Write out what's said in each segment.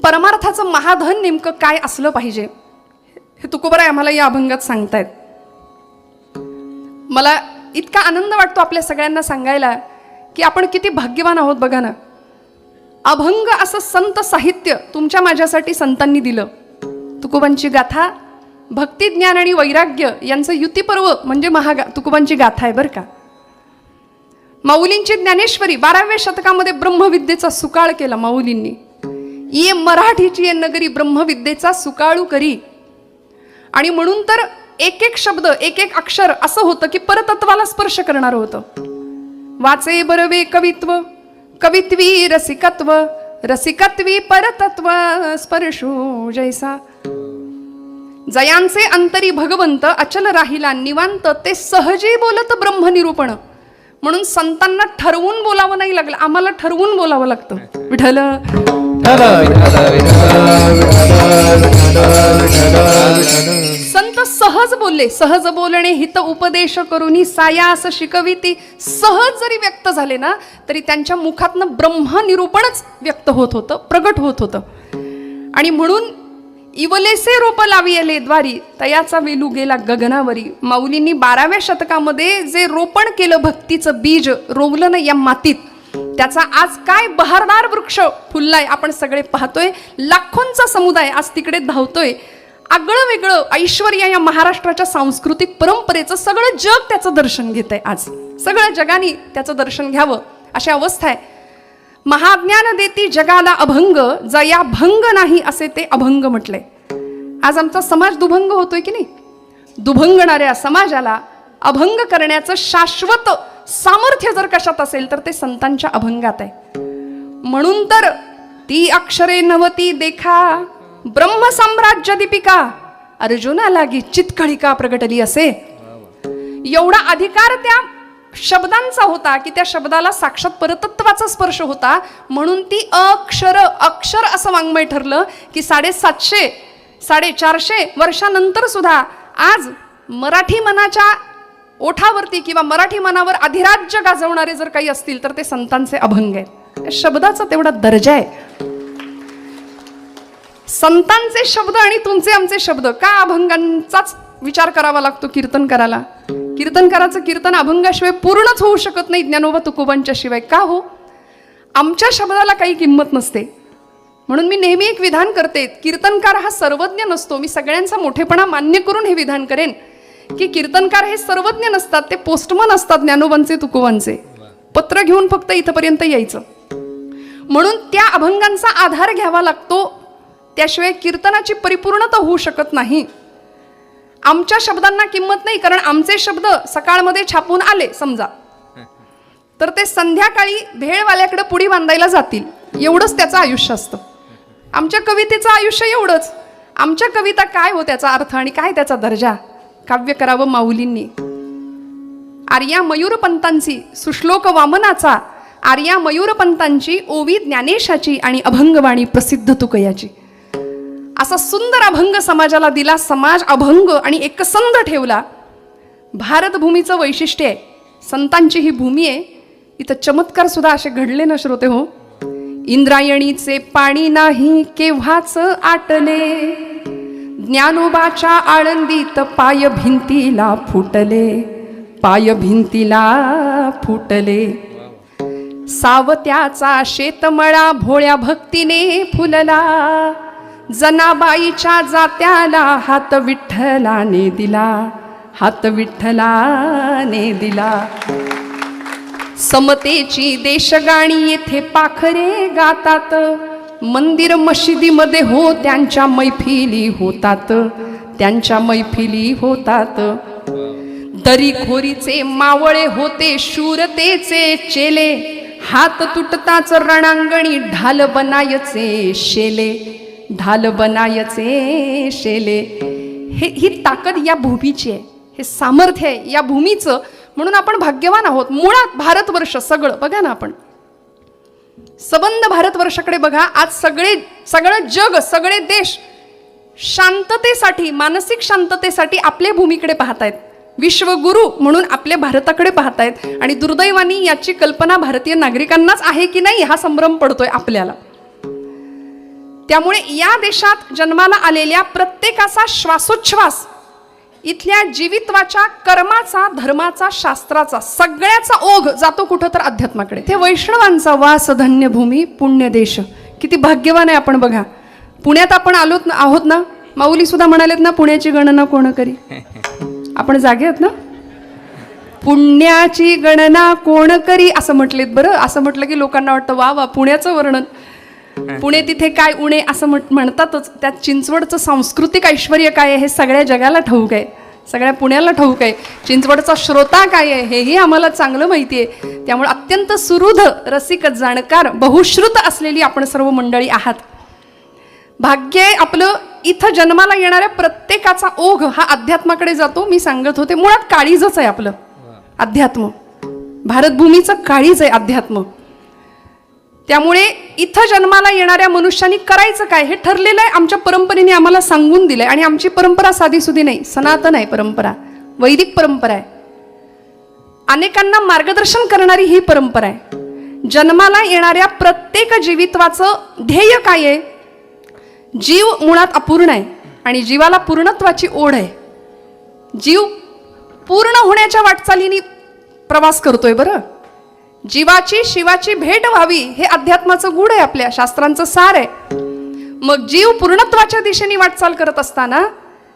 परमार्थाचं महाधन नेमकं काय असलं पाहिजे हे तुकोबराय आम्हाला या अभंगात सांगतायत. मला इतका आनंद वाटतो आपल्या सगळ्यांना सांगायला की आपण किती भाग्यवान आहोत. बघा ना, अभंग असं संत साहित्य तुमच्या माझ्यासाठी संतांनी दिलं. तुकोबांची गाथा, भक्ती, ज्ञान आणि वैराग्य यांचं युतिपर्व म्हणजे तुकोबांची गाथा आहे बरं का. माऊलींची ज्ञानेश्वरी 12व्या शतकामध्ये ब्रह्मविद्येचा सुकाळ केला माऊलींनी. ये मराठीची ये नगरी ब्रह्मविद्येचा सुकाळू करी. आणि म्हणून तर एक एक शब्द एक एक अक्षर असं होतं की परतत्वाला स्पर्श करणारं होतं. वाचे बरवे कवित्व, कवित्वी रसिकत्व, रसिकत्वी परतत्व स्पर्शो जैसा. जयांचे अंतरी भगवंत अचल राहिला निवांत, ते सहजी बोलत ब्रह्मनिरूपण. म्हणून संतांना ठरवून बोलावं नाही लागलं, आम्हाला ठरवून बोलावं लागतं. विठ्ठल संत सहज बोलले. सहज बोलणे हित उपदेश करूनी सायास शिकविती. सहज जरी व्यक्त झाले ना तरी त्यांच्या मुखातनं ब्रह्मनिरूपणच व्यक्त होत होतं, प्रगट होत होतं. आणि म्हणून इवलेसे रोप लाविले द्वारी, तयाचा वेलू गेला गगनावरी. माऊलींनी 12व्या शतकामध्ये जे रोपण केलं, भक्तीचं बीज रोवलं ना या मातीत, त्याचा आज काय बहारदार वृक्ष फुललाय आपण सगळे पाहतोय. लाखोंचा समुदाय आज तिकडे धावतोय. आगळं वेगळं ऐश्वर्य या महाराष्ट्राच्या सांस्कृतिक परंपरेचं सगळं जग त्याचं दर्शन घेतंय. आज सगळं जगाने त्याचं दर्शन घ्यावं अशी अवस्था आहे. महाज्ञान देती जगाला अभंग, जया भंग नाही असे ते अभंग म्हटलंय. आज आमचा समाज दुभंग होतोय की नाही. दुभंगणाऱ्या समाजाला अभंग करण्याचं शाश्वत सामर्थ्य जर कशात असेल तर ते संतांच्या अभंगात आहे. म्हणून तर ती अक्षरे नवती देखा, ब्रह्मसाम्राज्य दीपिका, अर्जुना लागी चितकळिका प्रगटली असे. एवढा अधिकार त्या शब्दांचा होता की त्या शब्दाला साक्षात परतत्वाचा स्पर्श होता. म्हणून ती अक्षर असं वाङ्मय ठरलं की 750 450 वर्षानंतर सुद्धा आज मराठी मनाच्या ओठावरती किंवा मराठी मनावर अधिराज्य गाजवणारे जर काही असतील तर ते संतांचे अभंग आहेत. शब्दाचा तेवढा दर्जा आहे. संतांचे शब्द आणि तुमचे आमचे शब्द का अभंगांचाच विचार करावा लागतो कीर्तनकाराला. कीर्तनकाराचं कीर्तन अभंगाशिवाय पूर्णच होऊ शकत नाही, ज्ञानोबा तुकोबांच्या शिवाय. का हो? आमच्या शब्दाला काही किंमत नसते. म्हणून मी नेहमी एक विधान करते, कीर्तनकार हा सर्वज्ञ नसतो. मी सगळ्यांचा मोठेपणा मान्य करून हे विधान करेन की कीर्तनकार हे सर्वज्ञ नसतात, ते पोस्टमन असतात ज्ञानोबांचे तुकोबांचे. पत्र घेऊन फक्त इथपर्यंत यायचं. म्हणून त्या अभंगांचा आधार घ्यावा लागतो, त्याशिवाय कीर्तनाची परिपूर्णता होऊ शकत नाही. आमच्या शब्दांना किंमत नाही, कारण आमचे शब्द सकाळमध्ये छापून आले समजा तर ते संध्याकाळी भेळवाल्याकडे पुडी बांधायला जातील, एवढंच त्याचं आयुष्य असतं. आमच्या कवितेचं आयुष्य एवढंच. आमच्या कविता काय हो त्याचा अर्थ आणि काय त्याचा दर्जा. काव्य करावं माऊलींनी. आर्या मयूरपंतांची सुश्लोक वामनाचा, आर्या मयूरपंतांची ओवी ज्ञानेशाची आणि अभंगवाणी प्रसिद्ध तुकयाची. असा सुंदर अभंग समाजाला दिला. समाज अभंग आणि एकसंध ठेवला. भारतभूमीचं वैशिष्ट्य आहे, संतांची ही भूमी आहे. इथं चमत्कार सुद्धा असे घडले ना श्रोते हो. इंद्रायणीचे पाणी नाही केव्हाच आटले, ज्ञानोबाच्या आळंदीत पाय भिंतीला फुटले, पाय भिंतीला फुटले. सावत्याचा शेतमळा भोळ्या भक्तीने फुलला, जनाबाईच्या जात्याला हात विठ्ठलाने दिला, हात विठ्ठलाने दिला. समतेची देशगाणी येथे पाखरे गातात, मंदिर मशिदीमध्ये हो त्यांच्या मैफिली होतात, त्यांच्या मैफिली होतात. दरीखोरीचे मावळे होते शूरतेचे चेले, हात तुटताच रणांगणी ढाल बनायचे शेले, ढाल बनायचे शेले. ही ताकद या भूमीची आहे, हे सामर्थ्य आहे या भूमीचं. म्हणून आपण भाग्यवान आहोत. मुळात भारतवर्ष सगळं बघा ना, आपण सबंध भारतवर्षाकडे बघा. आज सगळं जग, सगळे देश शांततेसाठी, मानसिक शांततेसाठी आपल्या भूमीकडे पाहतायत. विश्वगुरु म्हणून आपल्या भारताकडे पाहतायत. आणि दुर्दैवानी याची कल्पना भारतीय नागरिकांनाच आहे की नाही हा संभ्रम पडतोय आपल्याला. त्यामुळे या देशात जन्माला आलेल्या प्रत्येकाचा श्वासोच्छ्वास इथल्या जीवित्वाच्या कर्माचा, धर्माचा, शास्त्राचा सगळ्याचा ओघ जातो कुठं तर अध्यात्माकडे. ते वैष्णवांचा वास धन्य भूमी पुण्य देश. किती भाग्यवान आहे आपण बघा. पुण्यात आपण आहोत ना. माऊली सुद्धा म्हणालेत ना, पुण्याची गणना कोण करी. आपण जागे आहेत ना. पुण्याची गणना कोण करी असं म्हटलेत. बरं, असं म्हटलं की लोकांना वाटतं वा वा पुण्याचं वर्णन, पुणे तिथे काय उणे असं म्हणतातच. त्यात चिंचवडचं सांस्कृतिक ऐश्वर्य काय आहे हे सगळ्या जगाला ठाऊक आहे, सगळ्या पुण्याला ठाऊक आहे. चिंचवडचा श्रोता काय आहे हेही आम्हाला चांगलं माहिती आहे. त्यामुळे अत्यंत सुहृद, रसिक, जाणकार, बहुश्रुत असलेली आपण सर्व मंडळी आहात. भाग्य आहे आपलं. इथं जन्माला येणाऱ्या प्रत्येकाचा ओघ हा अध्यात्माकडे जातो. मी सांगत होते मुळात काळीजच आहे आपलं अध्यात्म. भारतभूमीचं काळीज आहे अध्यात्म. त्यामुळे इथं जन्माला येणाऱ्या मनुष्यांनी करायचं काय हे ठरलेलं आहे. आमच्या परंपरेने आम्हाला सांगून दिलंय. आणि आमची परंपरा साधीसुधी नाही, सनातन आहे परंपरा, वैदिक परंपरा आहे. अनेकांना मार्गदर्शन करणारी ही परंपरा आहे. जन्माला येणाऱ्या प्रत्येक जीवित्वाचं ध्येय काय आहे. जीव मुळात अपूर्ण आहे आणि जीवाला पूर्णत्वाची ओढ आहे. जीव पूर्ण होण्याच्या वाटचालीने प्रवास करतोय. बरं, जीवाची शिवाची भेट व्हावी हे अध्यात्माचं गूढ आहे, आपल्या शास्त्रांचं सार आहे. मग जीव पूर्णत्वाच्या दिशेने वाटचाल करत असताना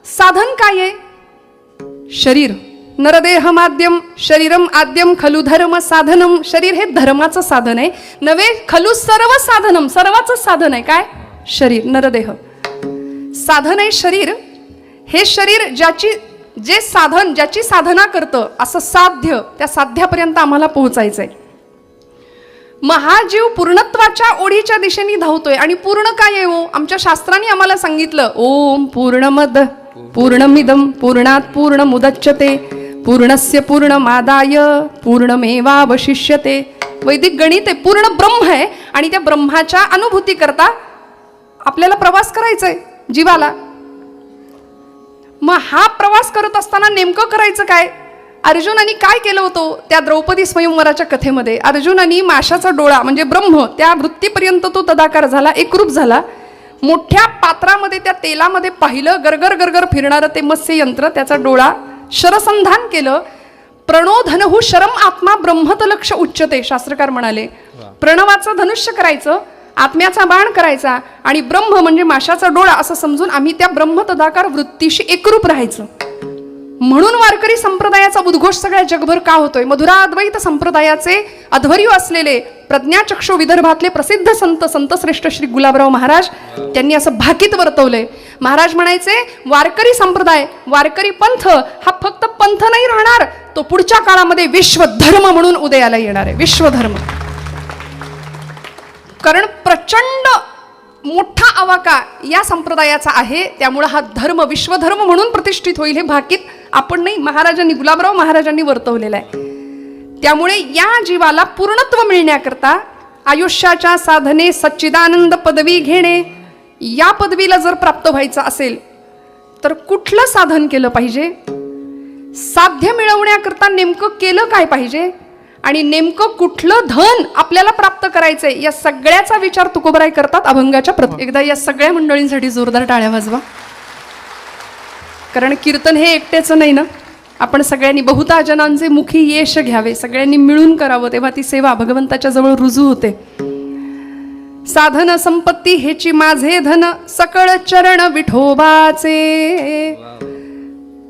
साधन काय आहे. शरीर. नरदेह माध्यम शरीरम आद्यम खलु धर्म साधनम. शरीर हे धर्माचं साधन आहे नव्हे. खलु सर्व साधनम, सर्वाचं साधन आहे काय. शरीर, नरदेह साधन आहे. शरीर हे शरीर जे साधन, ज्याची साधना करतं असं साध्य, त्या साध्यापर्यंत आम्हाला पोहोचायचंय. महाजीव पूर्णत्वाच्या ओढीच्या दिशेने धावतोय. आणि पूर्ण काय आहे हो. आमच्या शास्त्रांनी आम्हाला सांगितलं ओम पूर्णमद पूर्णमिदम पूर्णात पूर्णमुदच्यते पूर्णस्य पूर्णमादाय पूर्णमेवावशिष्यते. वैदिक गणित आहे. पूर्ण ब्रह्म आहे आणि त्या ब्रह्माच्या अनुभूती करता आपल्याला प्रवास करायचा आहे जीवाला. मग हा प्रवास करत असताना नेमकं करायचं काय. अर्जुनाने काय केलं होतं त्या द्रौपदी स्वयंवराच्या कथेमध्ये. अर्जुनाने माशाचा डोळा म्हणजे ब्रह्म, त्या वृत्तीपर्यंत तो तदाकार झाला, एकरूप झाला. मोठ्या पात्रामध्ये त्या तेलामध्ये पाहिलं गरगर गरगर फिरणारं ते मत्स्य यंत्र, त्याचा डोळा शरसंधान केलं. प्रणोधनहु शरम आत्मा ब्रह्मतलक्ष उच्चते. शास्त्रकार म्हणाले प्रणवाचं धनुष्य करायचं, आत्म्याचा बाण करायचा आणि ब्रह्म म्हणजे माशाचा डोळा असं समजून आम्ही त्या ब्रह्म तदाकार वृत्तीशी एकरूप राहायचं. म्हणून वारकरी संप्रदायाचा उद्घोष सगळ्या जगभर का होतोय. मधुराद्वैत संप्रदायाचे अध्वर्यू असलेले प्रज्ञाचक्षु विदर्भातले प्रसिद्ध संत श्रेष्ठ श्री गुलाबराव महाराज त्यांनी असं भाकीत वर्तवलंय. महाराज म्हणायचे वारकरी संप्रदाय, वारकरी पंथ हा फक्त पंथ नाही राहणार, तो पुढच्या काळामध्ये विश्वधर्म म्हणून उदयाला येणार आहे. विश्वधर्म. कारण प्रचंड मोठा आवाका या संप्रदायाचा आहे. त्यामुळे हा धर्म विश्वधर्म म्हणून प्रतिष्ठित होईल हे भाकीत आपण नाही, महाराजांनी, गुलाबराव महाराजांनी वर्तवलेलं आहे. त्यामुळे या जीवाला पूर्णत्व मिळण्याकरता आयुष्याच्या साधने सच्चिदानंद पदवी घेणे, या पदवीला जर प्राप्त व्हायचं असेल तर कुठलं साधन केलं पाहिजे. साध्य मिळवण्याकरता नेमकं केलं काय पाहिजे आणि नेमकं कुठलं धन आपल्याला प्राप्त करायचंय या सगळ्याचा विचार तुकोबराय करतात अभंगाच्या एकदा या सगळ्या मंडळींसाठी जोरदार टाळ्या वाजवा. कारण कीर्तन हे एकट्याचं नाही ना. आपण सगळ्यांनी बहुता जनांचे मुखी यश घ्यावे, सगळ्यांनी मिळून करावं, तेव्हा ती सेवा भगवंताच्या जवळ रुजू होते. साधन संपत्ती हेची माझे धन सकळ चरण विठोबाचे.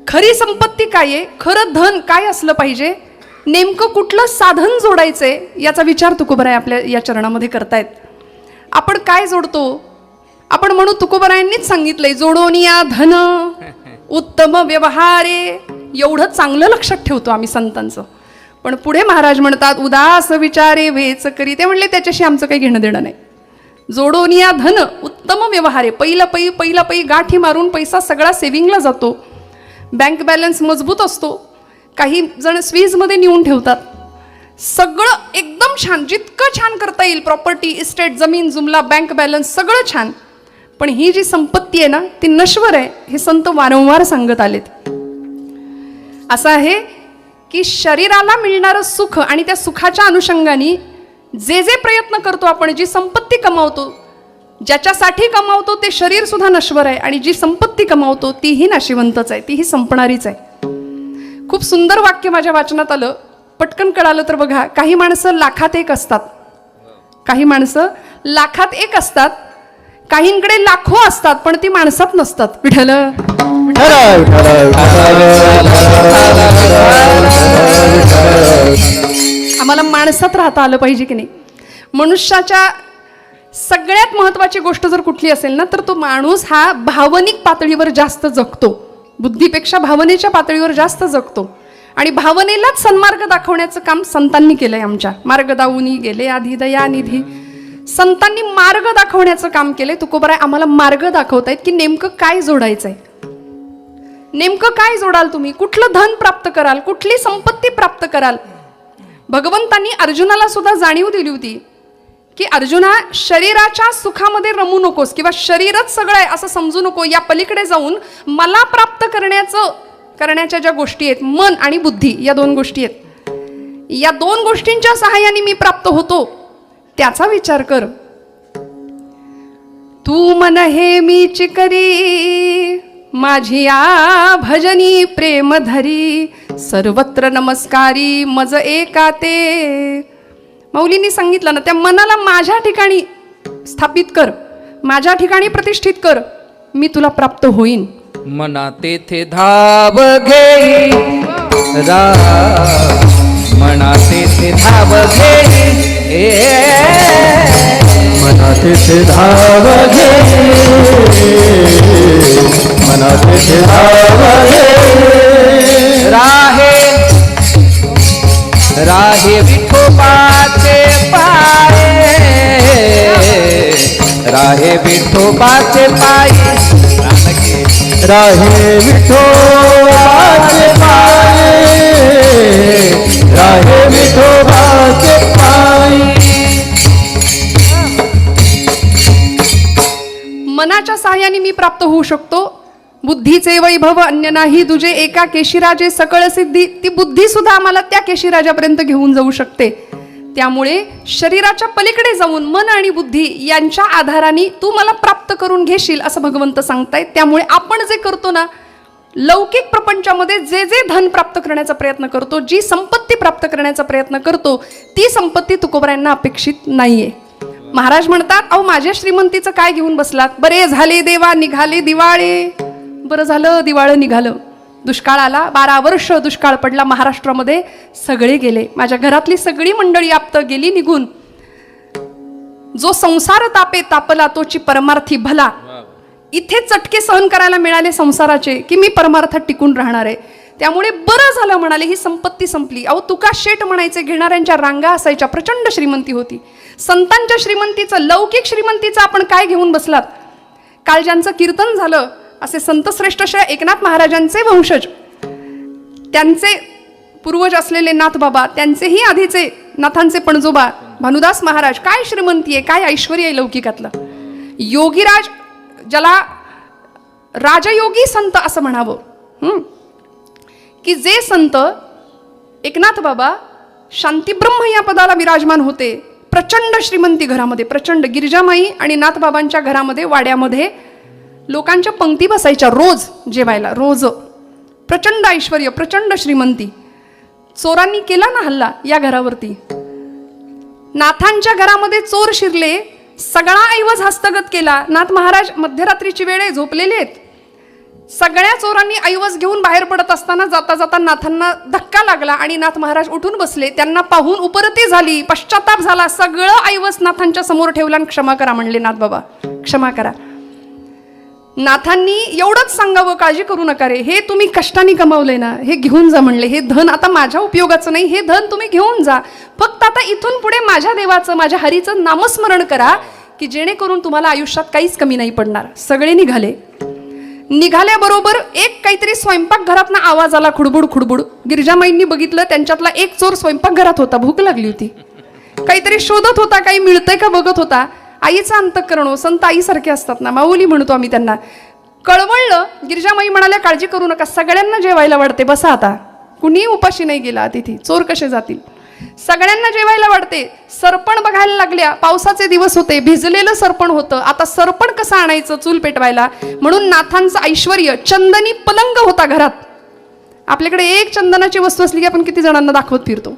खरी संपत्ती काय आहे, खरं धन काय असलं पाहिजे, नेमकं कुठलं साधन जोडायचंय याचा विचार तुकोबराय आपल्या या चरणामध्ये करतायत. आपण काय जोडतो. आपण म्हणू तुकोबरायांनीच सांगितलंय जोडोनिया धन उत्तम व्यवहारे. एवढं चांगलं लक्षात ठेवतो आम्ही संतांचं. पण पुढे महाराज म्हणतात उदास विचारे वेच करी. ते म्हणले त्याच्याशी आमचं काही घेणं देणं नाही. जोडोनिया धन उत्तम व्यवहारे. पहिला पै गाठी मारून पैसा सगळा सेव्हिंगला जातो. बँक बॅलन्स मजबूत असतो. काही जण स्वीजमध्ये नेऊन ठेवतात. सगळं एकदम छान, जितकं छान करता येईल, प्रॉपर्टी, इस्टेट, जमीन जुमला, बँक बॅलन्स सगळं छान. पण ही जी संपत्ती आहे ना ती नश्वर आहे, हे संत वारंवार सांगत आलेत. असं आहे की शरीराला मिळणारं सुख आणि त्या सुखाच्या अनुषंगाने जे जे प्रयत्न करतो आपण, जी संपत्ती कमावतो ज्याच्यासाठी कमावतो ते शरीर सुद्धा नश्वर आहे आणि जी संपत्ती कमावतो तीही नाशिवंतच आहे, तीही संपणारीच आहे. खूप सुंदर वाक्य माझ्या वाचनात आलं, पटकन कळालं तर बघा. काही माणसं लाखात एक असतात, काही माणसं लाखात एक असतात, काहींकडे लाखो असतात पण ती माणसात नसतात. विठ्ठल आम्हाला माणसात राहता आलं पाहिजे की नाही. मनुष्याच्या सगळ्यात महत्वाची गोष्ट जर कुठली असेल ना तर तो माणूस हा भावनिक पातळीवर जास्त जगतो, बुद्धीपेक्षा भावनेच्या पातळीवर जास्त जगतो. आणि भावनेलाच सन्मार्ग दाखवण्याचं काम संतांनी केलंय. आमच्या मार्ग दाऊनी गेले आधी दयानिधी, संतांनी मार्ग दाखवण्याचं काम केलंय. तुकोबाराय आम्हाला मार्ग दाखवतायत की नेमकं काय जोडायचंय, नेमकं काय जोडाल तुम्ही, कुठलं धन प्राप्त कराल, कुठली संपत्ती प्राप्त कराल. भगवंतांनी अर्जुनाला सुद्धा जाणीव दिली होती की अर्जुना, शरीराच्या सुखामध्ये रमू नकोस किंवा शरीरच सगळं आहे असं समजू नको. या पलीकडे जाऊन मला प्राप्त करण्याच्या ज्या गोष्टी आहेत, मन आणि बुद्धी, या दोन गोष्टी आहेत. या दोन गोष्टींच्या सहाय्याने मी प्राप्त होतो त्याचा विचार कर. तू मन हे मीच करी, माझी या भजनी प्रेम धरी, सर्वत्र नमस्कारी मज एका ते. मौलींनी सांगितलं ना, त्या मनाला माझ्या ठिकाणी स्थापित कर, माझ्या ठिकाणी प्रतिष्ठित कर, मी तुला प्राप्त होईन. मना तेथे धाव घेई मना तेथे धाव घेई, मना तेथे धाव घेई, मना तेथे धाव घेई. राहे विठोबाचे पाय, राहे विठोबाचे पाय, राहे विठोबाचे पाय, राहे विठोबाचे पाय. मनाच्या सहाय्याने मी प्राप्त होऊ शकतो. बुद्धीचे वैभव अन्य नाही दुजे, एका केशीराजे सकळ सिद्धी. ती बुद्धी सुद्धा आम्हाला त्या केशीराजापर्यंत घेऊन जाऊ शकते. त्यामुळे शरीराच्या पलीकडे जाऊन मन आणि बुद्धी यांच्या आधाराने तू मला प्राप्त करून घेशील असं भगवंत सांगतायत. त्यामुळे आपण जे करतो ना, लौकिक प्रपंचामध्ये जे जे धन प्राप्त करण्याचा प्रयत्न करतो, जी संपत्ती प्राप्त करण्याचा प्रयत्न करतो, ती संपत्ती तुकोबरायांना अपेक्षित नाहीये. महाराज म्हणतात, अहो माझ्या श्रीमंतीचं काय घेऊन बसलात, बरे झाले देवा निघाले दिवाळे. बरं झालं दिवाळं निघालं. दुष्काळ आला, 12 वर्ष दुष्काळ पडला महाराष्ट्रामध्ये, सगळे गेले. माझ्या घरातली सगळी मंडळी आप्त गेली निघून. जो संसार तापे तापला तोची परमार्थी भला. इथे चटके सहन करायला मिळाले संसाराचे की मी परमार्थात टिकून राहणार आहे. त्यामुळे बरं झालं म्हणाले, ही संपत्ती संपली. अहो तुका शेठ म्हणायचे, घेणाऱ्यांच्या रांगा असायच्या, प्रचंड श्रीमंती होती. संतांच्या श्रीमंतीचं, लौकिक श्रीमंतीचं आपण काय घेऊन बसलात. काल ज्यांचं कीर्तन झालं असे संतश्रेष्ठ श्री एकनाथ महाराजांचे वंशज, त्यांचे पूर्वज असलेले नाथबाबा, त्यांचेही आधीचे नाथांचे पणजोबा भानुदास महाराज, काय श्रीमंती आहे, काय ऐश्वर्य आहे लौकिकातलं. योगीराज, ज्याला राजयोगी संत असं म्हणावं, की जे संत एकनाथ बाबा शांतीब्रह्म या पदाला विराजमान होते, प्रचंड श्रीमंती घरामध्ये, प्रचंड. गिरिजामाई आणि नाथबाबांच्या घरामध्ये वाड्यामध्ये लोकांच्या पंक्ती बसायच्या रोज जेवायला, रोज. प्रचंड ऐश्वर्य, प्रचंड श्रीमंती. चोरांनी केला ना हल्ला या घरावरती. नाथांच्या घरामध्ये चोर शिरले, सगळा ऐवज हस्तगत केला. नाथ महाराज मध्यरात्रीची वेळ आहे, झोपलेले आहेत. सगळ्या चोरांनी ऐवज घेऊन बाहेर पडत असताना जाता जाता नाथांना धक्का लागला आणि नाथ महाराज उठून बसले. त्यांना पाहून उपरती झाली, पश्चाताप झाला. सगळं ऐवज नाथांच्या समोर ठेवला आणि क्षमा करा म्हणले. नाथ बाबा क्षमा करा. नाथांनी एवढंच सांगावं, काळजी करू नका रे, हे तुम्ही कष्टाने कमावलंय ना, हे घेऊन जा म्हणले. हे धन आता माझ्या उपयोगाचं नाही, हे धन तुम्ही घेऊन जा. फक्त आता इथून पुढे माझ्या देवाचं, माझ्या हरीचं नामस्मरण करा, की जेणेकरून तुम्हाला आयुष्यात काहीच कमी नाही पडणार. सगळे निघाले. निघाल्याबरोबर एक काहीतरी स्वयंपाकघरातनं आवाज आला, खुडबुड खुडबुड. गिरिजामाईंनी बघितलं, त्यांच्यातला एक चोर स्वयंपाकघरात होता. भूक लागली होती, काहीतरी शोधत होता, काही मिळतंय का बघत होता. आईचं अंतःकरण, संत आईसारखे असतात ना, माऊली म्हणतो आम्ही त्यांना. कळवळलं. गिरिजामाई म्हणाल्या, काळजी करू नका, सगळ्यांना जेवायला वाढते, बसा आता. कुणीही उपाशी नाही गेला अतिथी, चोर कसे जातील. सगळ्यांना जेवायला वाढते. सरपण बघायला लागल्या. पावसाचे दिवस होते, भिजलेलं सरपण होतं. आता सरपण कसं आणायचं चूल पेटवायला, म्हणून नाथांचं ऐश्वर्य चंदनी पलंग होता घरात. आपल्याकडे एक चंदनाची वस्तू असली की आपण किती जणांना दाखवत फिरतो.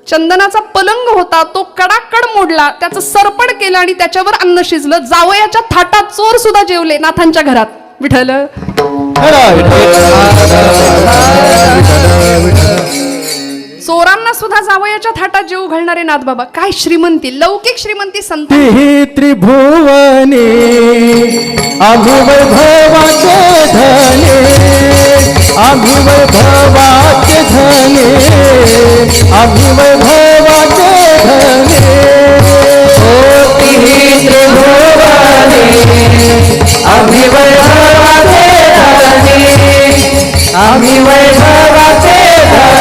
चंदनाचा पलंग होता, तो कडाकड मोडला, त्याचं सरपण केलं आणि त्याच्यावर अन्न शिजलं. जावयाच्या थाटात चोर सुद्धा जेवले नाथांच्या घरात. विठ्ठल चोरांना सुद्धा जावयाच्या थाटात जेवू घालणारे नाथ बाबा. काय श्रीमंती, लौकिक श्रीमंती संत. ती त्रिभुवने आम्ही वैभवाचे धने, आम्ही वैभवाचे धने, आम्ही वैभवाचे धने. ओ तिही त्रिभुवने आम्ही वैभवाचे धनी, आम्ही वैभवाचे धनी.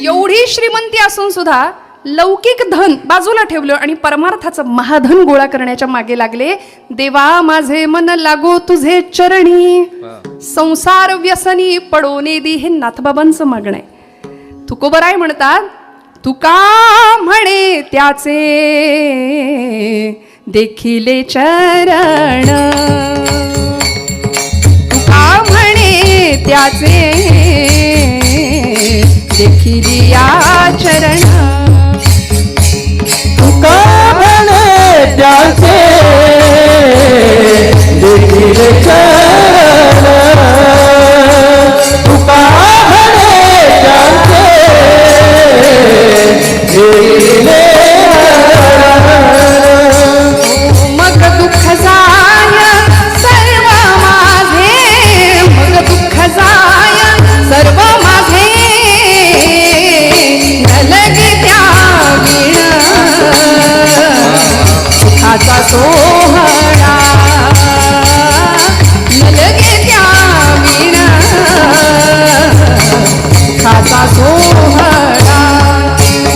एवढी श्रीमंती असून सुद्धा लौकिक धन बाजूला ठेवलं आणि परमार्थाचं महाधन गोळा करण्याच्या मागे लागले. देवा माझे मन लागो तुझे चरणी, संसार व्यसनी पडोने दी. हे नाथबाबांचं मागणं आहे. तुकोबराय म्हणतात, तुका म्हणे त्याचे देखिले चरण, तुका म्हणे त्याचे देखिली आचरण. तुका म्हणे त्याचे देखील चरण, तुका म्हणे त्याचे देखील मग दुःख जाय सर्व माझे, मग दुःख जाय सर्व माझे. नलगे त्या विण सुखाचा सोहळा, नलगे त्या विण सुखाचा सोहळा.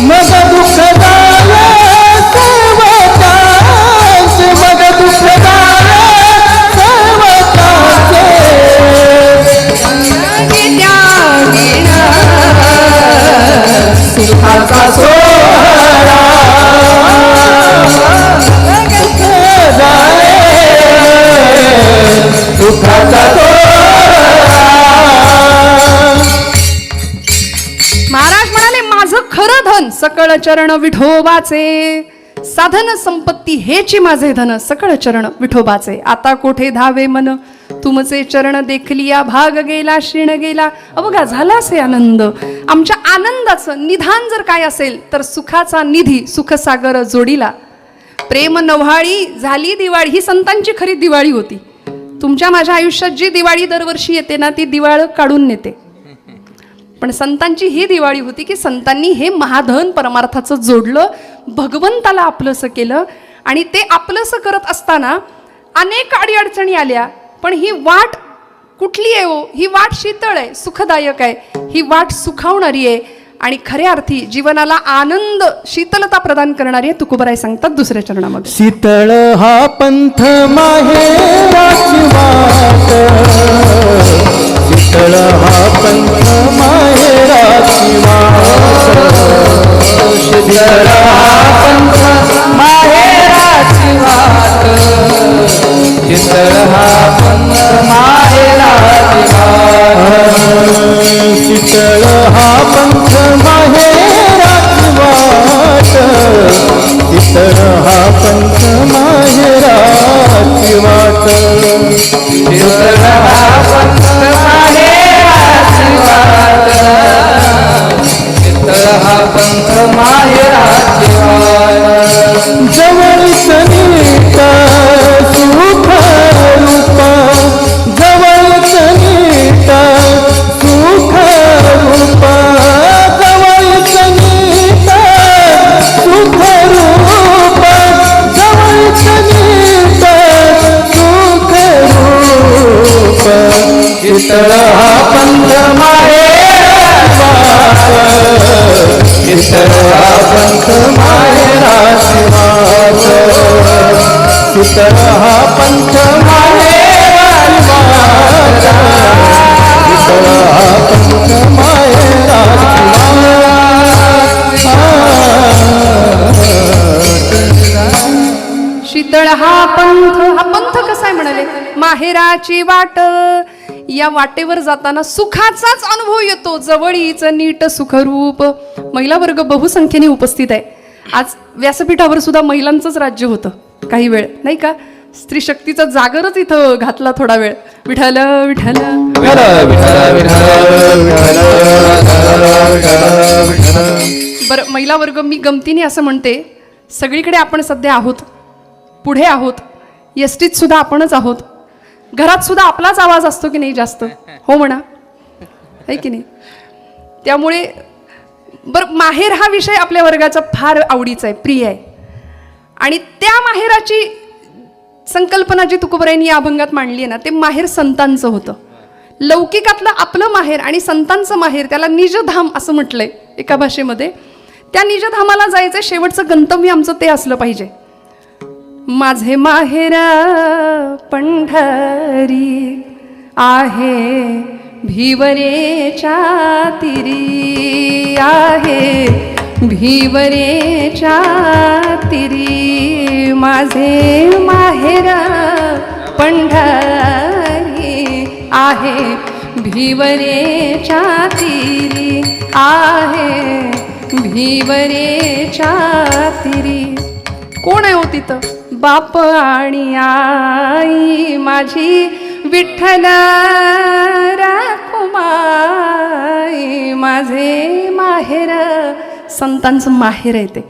मग दुःख झालं सर्वताचे, मग दुःख झालं सर्वताचे. नलगे त्या विण सुखाचा सोहळा झाले, सुखाचा सोहळा. महाराज म्हणाले, माझं खरं धन सकळ चरण विठोबाचे, साधन संपत्ती हेची माझे धन सकळ चरण विठोबाचे. आता कोठे धावे मन तुमचे चरण देखलिया, भाग गेला क्षीण गेला. अवघा झाला असे आनंद. आमच्या आनंदाचं निधान जर काय असेल तर सुखाचा निधी सुखसागर जोडीला. प्रेम नव्हाळी झाली दिवाळी, ही संतांची खरी दिवाळी होती. तुमच्या माझ्या आयुष्यात जी दिवाळी दरवर्षी येते ना, ती दिवाळ काढून नेते. पण संतांची ही दिवाळी होती की संतांनी हे महाधन परमार्थाचं जोडलं, भगवंताला आपलंसं केलं. आणि ते आपलंसं करत असताना अनेक अडीअडचणी आल्या, पण ही वाट कुठली आहे हो? ही वाट शीतळ आहे, सुखदायक आहे, ही वाट सुखावणारी आहे आणि खऱ्या अर्थी जीवनाला आनंद शीतलता प्रदान करणारी आहे. तुकोबराय सांगतात दुसऱ्या चरणामध्ये, शीतळ हा पंथ माहेराची वाट, शीतळ हा पंथ माहेराची वाट, शीतळ हा पंथ माहेराची वाट, शीतळ हा पंथ माहेराची वाट. शीतळ हा पंथ माहेराची वाट, शीतळ हा पंथ माहेराची वाट, शीतळ हा पंथ माहेराची वाट, शीतळ हा पंथ माहेराची वाट. जवळच नीट सुख रूप, जवळच नीट सुख रूप, जवळच नीट सुख रूप, जवळच नीट सुख रूप. शीतळ हा पंथ माहेराची वाट, शीतळ हा पंथ माहेराची वाट, शीतळ हा पंथ माहेराची वाट, शीतळ हा पंथ शीतळ हा पंथ कसा आहे म्हणाले, माहेराची वाट. या वाटेवर जाताना सुखाचाच अनुभव येतो, जवळीच नीट सुखरूप. महिला वर्ग बहुसंख्येने उपस्थित आहे. आज व्यासपीठावर सुद्धा महिलांचंच राज्य होतं काही वेळ, नाही का? स्त्री शक्तीचा जागरच इथं घातला थोडा वेळ. विठ्ठल विठ्ठल बरं, महिला वर्ग मी गमतीने असं म्हणते, सगळीकडे आपण सध्या आहोत, पुढे आहोत, एसटीत सुद्धा आपणच आहोत, घरात सुद्धा आपलाच आवाज असतो की नाही जास्त, हो म्हणा, आहे की नाही? त्यामुळे बरं, माहेर हा विषय आपल्या वर्गाचा फार आवडीचा आहे, प्रिय आहे. आणि त्या माहेराची संकल्पना जी तुकोबरायांनी या अभंगात मांडली आहे ना, ते माहेर संतांचं होतं. लौकिकातलं आपलं माहेर आणि संतांचं माहेर, त्याला निजधाम असं म्हटलंय एका भाषेमध्ये. त्या निजधामाला जायचं, शेवटचं गंतव्य आमचं ते असलं पाहिजे. माझे माहेर पंढरी आहे भिवरेच्या तिरी, आहे भिवरेच्या तिरी. माझे माहेर पंढरी आहे भिवरेच्या तिरी, आहे भिवरेच्या तिरी. कोण आहे हो तिथं? बाप आणि आई माझी विठ्ठल राखुमाई. माझे माहेर संतांचं माहेर आहे ते.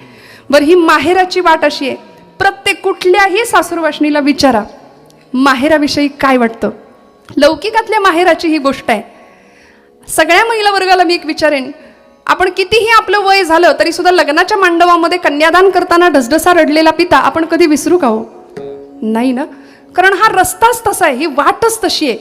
बरं, ही माहेराची वाट अशी आहे, प्रत्येक कुठल्याही सासूरवासणीला विचारा माहेराविषयी काय वाटतं. लौकिकातल्या माहेराची ही गोष्ट आहे. सगळ्या महिला वर्गाला मी एक विचारेन, आपण कितीही आपलं वय झालं तरी सुद्धा लग्नाच्या मांडवामध्ये कन्यादान करताना ढसढसा रडलेला पिता आपण कधी विसरू का हो? नाही ना, कारण हा रस्ताच तसा आहे, ही वाटच तशी आहे.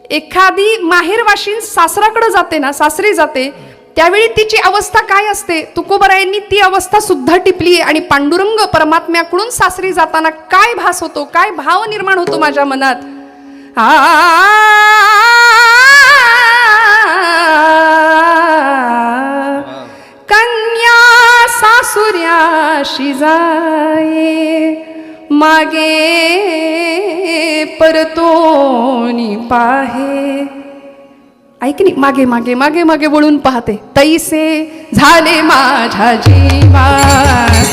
एखादी माहेरवाशीन सासराकडे जाते ना, सासरी जाते, त्यावेळी तिची अवस्था काय असते, तुकोबरायांनी ती अवस्था सुद्धा टिपली. आणि पांडुरंग परमात्म्याकडून सासरी जाताना काय भास होतो, काय भाव निर्माण होतो माझ्या मनात. कन्या सासुऱ्याशी जाये, मागे परतोनी पाहे. ऐक नाही, मागे मागे मागे मागे वळून पाहते. तैसे झाले माझ्या जीवा,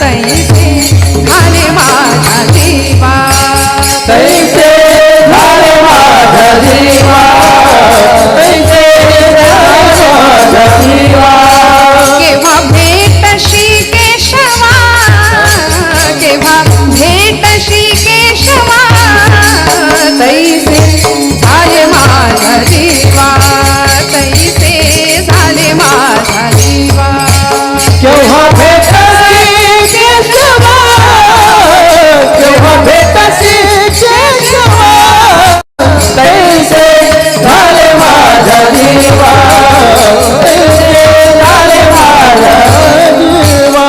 तैसे झाले माझ्या जीवा, तैसे झाले माझा जीवा, तैसे झाले माझा जीवा. केव्हा भेटशी केशवा, केव्हा भेटशी केशवा, तैसे झाले माझा जीवा, तैसे झाले माझा जीवा. केव्हा भेटसी केशवा, केव्हा भेटसी केशवा, तैसे झाले माझा जीवा, तैसे झाले माझा जीवा.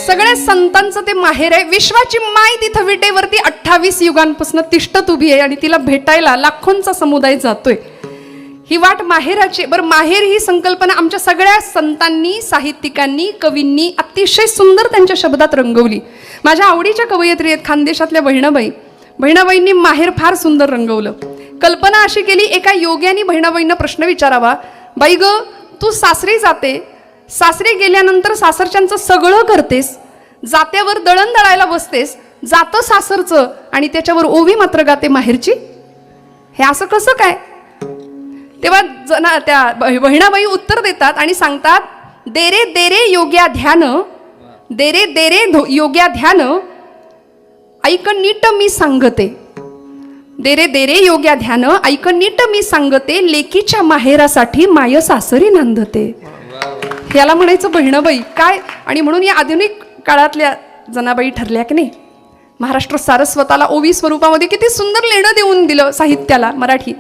सगळ्या संतांचं ते माहेर आहे. विश्वाची माय तिथं विटेवरती 28 युगांपासून तिष्ठत उभी आहे आणि तिला भेटायला लाखोंचा समुदाय जातोय. ही वाट माहेराची. बरं, माहेर ही संकल्पना आमच्या सगळ्या संतांनी, साहित्यिकांनी, कवींनी अतिशय सुंदर त्यांच्या शब्दात रंगवली. माझ्या आवडीच्या कवयित्री आहेत खानदेशातल्या बहिणाबाई. बहिणाबाईंनी माहेर फार सुंदर रंगवलं. कल्पना अशी केली, एका योग्याने बहिणाबाईंना प्रश्न विचारावा, बाई ग, तू सासरी जाते, सासरी गेल्यानंतर सासरच्यांचं सगळं करतेस, जात्यावर दळण दळायला बसतेस, जातं सासरचं आणि त्याच्यावर ओवी मात्र गाते माहेरची, हे असं कसं काय? तेव्हा त्या बहिणाबाई उत्तर देतात आणि सांगतात, देरे देरे योग्या ध्यान, देरे देरे योग्या ध्यान, ऐक नीट मी सांगते. देरे देरे योग्या ध्यान, ऐक नीट मी सांगते, लेकीच्या माहेरासाठी माय सासरी नांदते. याला म्हणायचं बहिणाबाई काय. आणि म्हणून या आधुनिक काळातल्या जनाबाई ठरल्या की नाही. महाराष्ट्र सारस्वताला ओवी स्वरूपामध्ये किती सुंदर लेणं देऊन दिलं साहित्याला मराठी.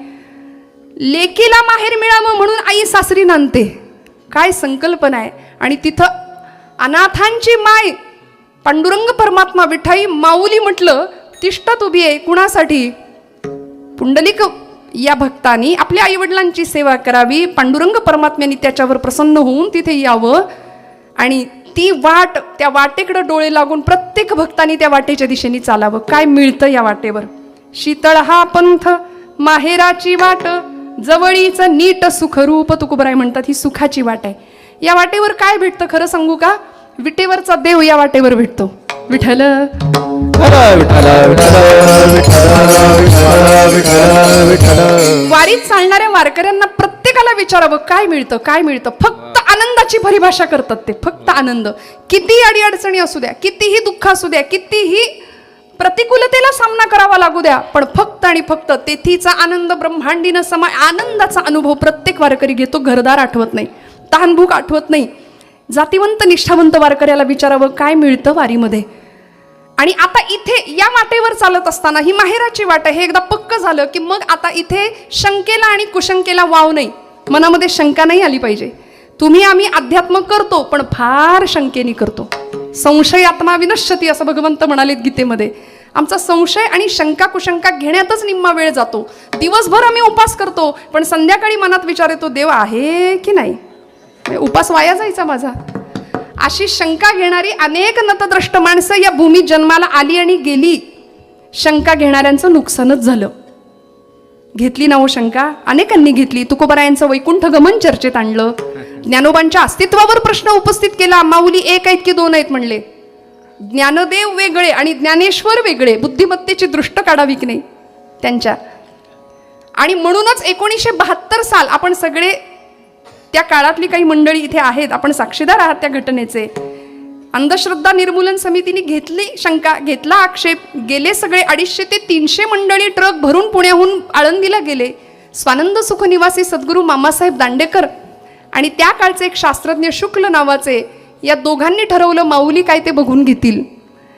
लेकीला माहेर मिळावं म्हणून आई सासरी नांदते, काय संकल्पना आहे. आणि तिथं अनाथांची माय पांडुरंग परमात्मा विठाई माऊली म्हटलं तिष्ठत उभी आहे. कुणासाठी? पुंडलिक या भक्तांनी आपल्या आईवडिलांची सेवा करावी, पांडुरंग परमात्म्यांनी त्याच्यावर प्रसन्न होऊन तिथे यावं आणि ती वाट, त्या वाटेकडे डोळे लागून प्रत्येक भक्तानी त्या वाटेच्या दिशेने चालावं. काय मिळतं या वाटेवर? शीतळ हा पंथ माहेराची वाट, जवळीच नीट सुखरूप. तुकोबराय म्हणतात ही सुखाची वाट आहे. या वाटेवर काय भेटतं खरं सांगू का? विटेवरचा देव या वाटेवर भेटतो. विठ्ठल वारीत चालणाऱ्या वारकऱ्यांना प्रत्येकाला विचारावं काय मिळतं, काय मिळतं? फक्त आनंदाची परिभाषा करतात ते. फक्त आनंद. कितीही अडीअडचणी असू द्या, कितीही दुःख असू द्या, कितीही प्रतिकूलतेला सामना करावा लागू द्या, पण फक्त आणि फक्त तेथीचा आनंद ब्रह्मांडीनं समाय आनंदाचा अनुभव प्रत्येक वारकरी घेतो. घरदार आठवत नाही, तहानभूक आठवत नाही. जातीवंत निष्ठावंत वारकऱ्याला विचारावं काय मिळतं वारीमध्ये. आणि आता इथे या वाटेवर चालत असताना ही माहेराची वाट आहे हे एकदा पक्क झालं की मग आता इथे शंकेला आणि कुशंकेला वाव नाही. मनामध्ये शंका नाही आली पाहिजे. तुम्ही आम्ही अध्यात्म करतो पण फार शंकेने करतो. संशय आत्मा विनश्यती असं भगवंत म्हणालेत गीतेमध्ये. आमचा संशय आणि शंका कुशंका घेण्यातच निम्मा वेळ जातो. दिवसभर आम्ही उपास करतो पण संध्याकाळी मनात विचार येतो देव आहे की नाही, उपास वाया जायचा माझा. अशी शंका घेणारी अनेक नतद्रष्ट माणसं या भूमीत जन्माला आली आणि गेली. शंका घेणाऱ्यांचं नुकसानच झालं. घेतली ना हो शंका, अनेकांनी घेतली. तुकोबरायांचं वैकुंठ गमन चर्चेत आणलं. ज्ञानोबांच्या अस्तित्वावर प्रश्न उपस्थित केला. माऊली एक आहेत की दोन आहेत म्हणले. ज्ञानदेव वेगळे आणि ज्ञानेश्वर वेगळे. बुद्धिमत्तेची दृष्ट काढावी की नाही त्यांच्या. आणि म्हणूनच 1972 साल आपण सगळे त्या काळातली काही मंडळी इथे आहेत, आपण साक्षीदार आहात त्या घटनेचे. अंधश्रद्धा निर्मूलन समितीने घेतली शंका, घेतला आक्षेप. गेले सगळे 250 ते 300 मंडळी ट्रक भरून पुण्याहून आळंदीला गेले. स्वानंद सुख निवासी सद्गुरू मामासाहेब दांडेकर आणि त्या काळचे एक शास्त्रज्ञ शुक्ल नावाचे, या दोघांनी ठरवलं माऊली काय ते बघून घेतील.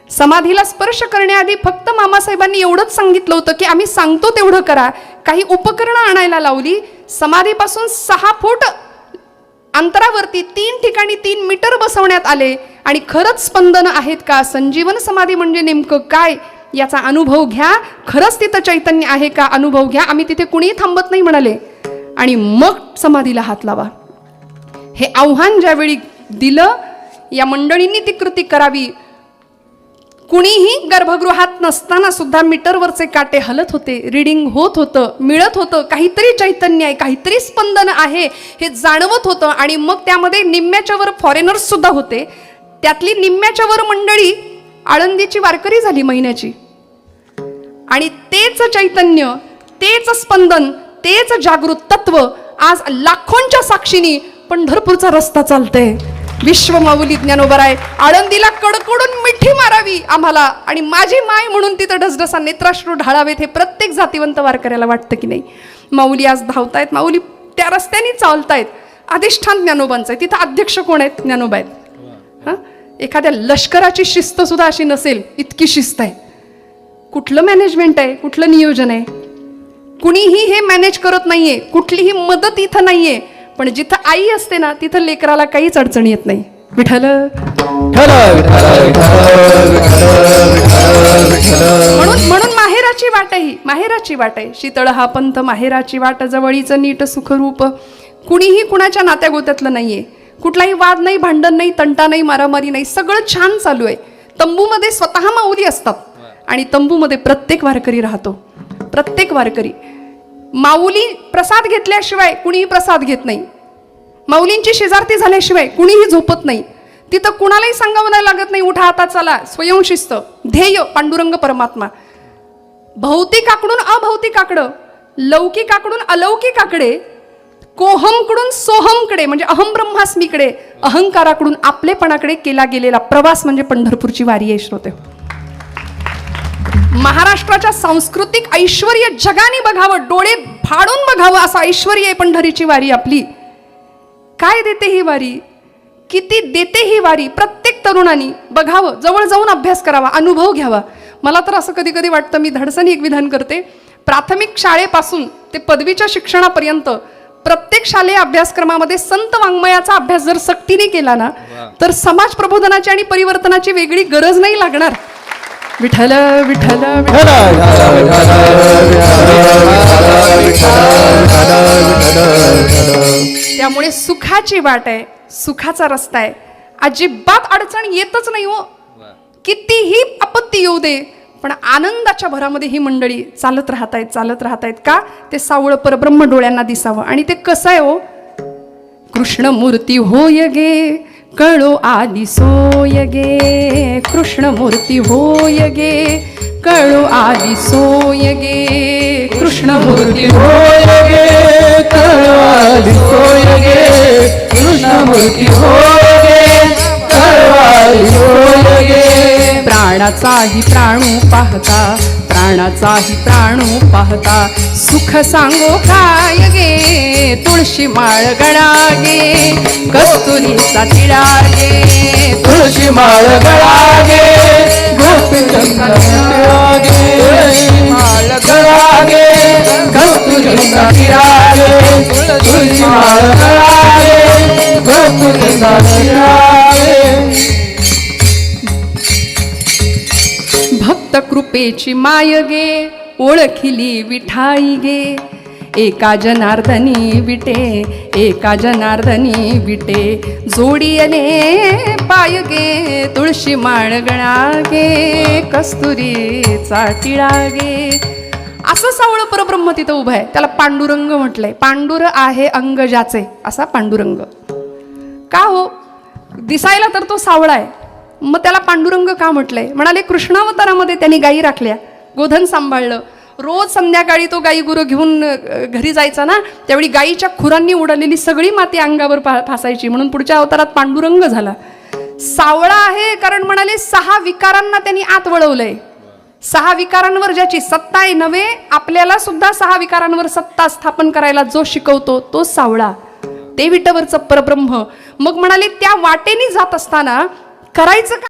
समाधीला स्पर्श करण्याआधी फक्त मामासाहेबांनी एवढंच सांगितलं होतं की आम्ही सांगतो तेवढं करा. काही उपकरणं आणायला लावली. समाधीपासून 6 फूट अंतरावरती 3 ठिकाणी 3 मीटर बसवण्यात आले. आणि खरंच स्पंदन आहेत का, संजीवन समाधी म्हणजे नेमकं काय याचा अनुभव घ्या. खरंच तिथं चैतन्य आहे का अनुभव घ्या. आम्ही तिथे कुणीही थांबत नाही म्हणाले. आणि मग समाधीला हात लावा. हे आव्हान ज्यावेळी दिलं या मंडळींनी ती कृती करावी. कुणीही गर्भगृहात नसताना सुद्धा मीटरवरचे काटे हलत होते. रीडिंग होत होतं, मिळत होतं. काहीतरी चैतन्य आहे, काहीतरी स्पंदन आहे हे जाणवत होतं. आणि मग त्यामध्ये निम्म्याच्या वर फॉरेनर्स सुद्धा होते. त्यातली निम्म्याच्या वर मंडळी आळंदीची वारकरी झाली महिन्याची. आणि तेच चैतन्य, तेच स्पंदन, तेच जागृत तत्व आज लाखोंच्या साक्षीनी पंढरपूरचा रस्ता चालतंय. विश्व माऊली ज्ञानोबराय आळंदीला कडकडून मिठी मारावी आम्हाला आणि माझी माय म्हणून तिथं ढसढसा नेत्राश्रू ढाळावेत हे प्रत्येक जातीवंत वारकऱ्याला वाटतं की नाही. माऊली आज धावतायत, माऊली त्या रस्त्याने चालतायत. अधिष्ठान ज्ञानोबांचं आहे. तिथं अध्यक्ष कोण आहेत? ज्ञानोबा आहेत. हां, एखाद्या लष्कराची शिस्त सुद्धा अशी नसेल इतकी शिस्त आहे. कुठलं मॅनेजमेंट आहे, कुठलं नियोजन आहे? कुणीही हे मॅनेज करत नाहीये. कुठलीही मदत इथं नाहीये. पण जिथं आई असते ना तिथं लेकराला काहीच अडचणी येत नाही. विठ्ठल म्हणून माहेराची वाट आहे, माहेराची वाट आहे. शीतळ हा पंथ माहेराची वाट, जवळीचं नीट सुखरूप. कुणीही कुणाच्या नात्यागोत्यातलं नाहीये. कुठलाही वाद नाही, भांडण नाही, तंटा नाही, मारामारी नाही. सगळं छान चालू आहे. तंबूमध्ये स्वतः माऊली असतात आणि तंबूमध्ये प्रत्येक वारकरी राहतो. प्रत्येक वारकरी. माऊली प्रसाद घेतल्याशिवाय कुणीही प्रसाद घेत नाही. माऊलींची शेजारती झाल्याशिवाय कुणीही झोपत नाही. तिथं कुणालाही सांगावं नाही लागत नाही उठा आता चला. स्वयंशिस्त. ध्येय पांडुरंग परमात्मा. भौतिकाकडून अभौतिकाकडं, लौकिकाकडून अलौकिकाकडे, कोहमकडून सोहमकडे म्हणजे अहम ब्रह्मास्मीकडे, अहंकाराकडून आपलेपणाकडे केला गेलेला प्रवास म्हणजे पंढरपूरची वारी आहे. श्रोते, महाराष्ट्राच्या सांस्कृतिक ऐश्वर्य जगाने बघावं, डोळे फाडून बघावं असं ऐश्वर्य आहे पंढरीची वारी आपली. काय देते ही वारी, किती देते ही वारी, प्रत्येक तरुणांनी बघावं, जवळ जाऊन अभ्यास करावा, अनुभव घ्यावा. मला तर असं कधी कधी वाटतं, मी धाडसाने एक विधान करते, प्राथमिक शाळेपासून ते पदवीच्या शिक्षणापर्यंत प्रत्येक शालेय अभ्यासक्रमामध्ये संत वाङ्मयाचा अभ्यास जर सक्तीने केला ना तर समाज प्रबोधनाची आणि परिवर्तनाची वेगळी गरज नाही लागणार. विठ्ठल विठ्ठल त्यामुळे सुखाची वाट आहे, सुखाचा रस्ता आहे. अजिबात अडचण येतच नाही हो, कितीही आपत्ती येऊ दे, पण आनंदाच्या भरामध्ये ही मंडळी चालत राहतायत का? ते सावळ परब्रह्म डोळ्यांना दिसावं. आणि ते कसं आहे हो, कृष्णमूर्ती होय गे कळो आदि सोय गे, कृष्णमूर्ती होय गे कळो आदि सोय गे, कृष्णमूर्ती होय गे कळवाली सोय गे, कृष्णमूर्ती होय गे कळवाली सोय गे. प्राणाचाही प्राणू पाहता, प्राणाचाही प्राणू पाहता, सुख सांगो काय गे, तुळशी माळ गळा गे, कस्तुरीचा तिळा गे, तुळशी माळ गळा गे, गोपीचंद्र टिळा गे, तुळशी माळ गळा गे, कस्तुरीचा टिळा गे, तुळशी माळ गळा गे, कस्तुरीचा टिळा गे. भक्त कृपेची माय गे, ओळखिली विठाई गे, एका जनार्दनी विटे, एका जनार्दनी विटे, जोडीने पाय गे, तुळशी माळ गळा गे, कस्तुरीचा टिळा गे. असं सावळ परब्रह्म तिथं उभं आहे. त्याला पांडुरंग म्हटलंय. पांडुर आहे अंग ज्याचे, असा पांडुरंग. का हो, दिसायला तर तो सावळा आहे, मग त्याला पांडुरंग का म्हटलंय? म्हणाले कृष्णावतारामध्ये त्यांनी गायी राखल्या, गोधन सांभाळलं. रोज संध्याकाळी तो गाई गुरु घेऊन घरी जायचा ना, त्यावेळी गायीच्या खुरांनी उडालेली सगळी माती अंगावर फासायची, म्हणून पुढच्या अवतारात पांडुरंग झाला. सावळा आहे कारण म्हणाले 6 विकारांना त्यांनी आत वळवलंय. 6 विकारांवर ज्याची सत्ता आहे नव्हे, आपल्याला सुद्धा 6 विकारांवर सत्ता स्थापन करायला जो शिकवतो तो सावळा, ते विटवरचं परब्रह्म. मग म्हणाले त्या वाटेने जात असताना करायचं